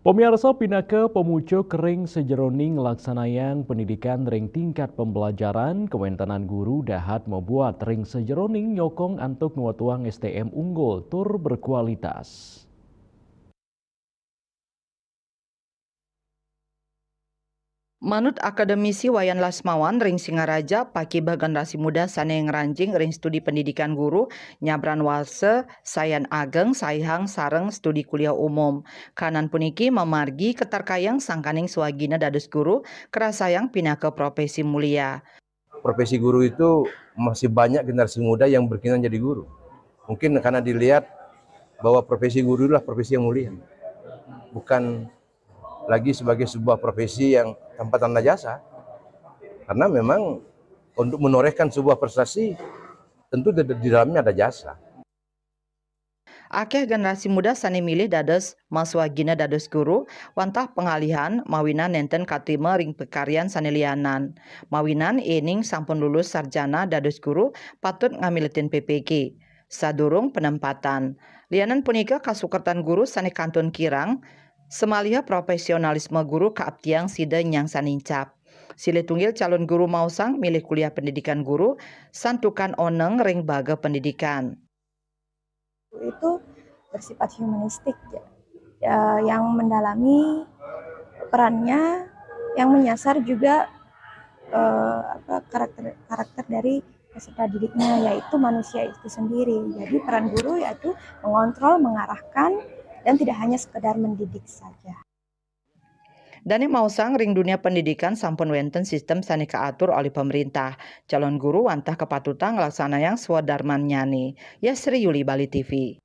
Pemirsa Pinaka Pemucuk Ring Sejeroning Laksanayang pendidikan ring tingkat pembelajaran Kementenan Guru dahat membuat ring sejeroning nyokong antuk nuatuang STM unggul tur berkualitas. Manut akademisi Wayan Lasmawan, ring Singaraja, pakiba generasi muda sana yang ranjing ring studi pendidikan guru, nyabran wase, sayan ageng, saihang, sareng studi kuliah umum. Kanan puniki memargi keterkayang sangkaning swagina dados guru, kerasayang pindah ke profesi mulia. Profesi guru itu masih banyak generasi muda yang berkeinginan jadi guru. Mungkin karena dilihat bahwa profesi guru adalah profesi yang mulia. Bukan lagi sebagai sebuah profesi yang tanpa tanda jasa. Karena memang untuk menorehkan sebuah prestasi tentu di dalamnya ada jasa. Akeh generasi muda sani milih dados maswagina dados guru, wantah pengalihan mawinan nenten katrima ring pekaryan sani lianan. Mawinan ening sampun lulus sarjana dados guru patut ngamiletin PPG. Sadurung penempatan. Lianan punika kasukertan guru sani kantun kirang, semaliha profesionalisme guru kaaptiang sida nyang sanincap. Sile tunggil calon guru mausang milih kuliah pendidikan guru, santukan oneng ring baga pendidikan. Itu bersifat humanistik ya, yang mendalami perannya, yang menyasar juga karakter dari peserta didiknya, yaitu manusia itu sendiri. Jadi peran guru yaitu mengontrol, mengarahkan, dan tidak hanya sekedar mendidik saja. Dani mausang ring dunia pendidikan sampun wenten sistem sani kaatur oleh pemerintah. Calon guru wantah kepatutan ngelaksana yang swadarman nyani. Ya Sri Yuli Bali TV.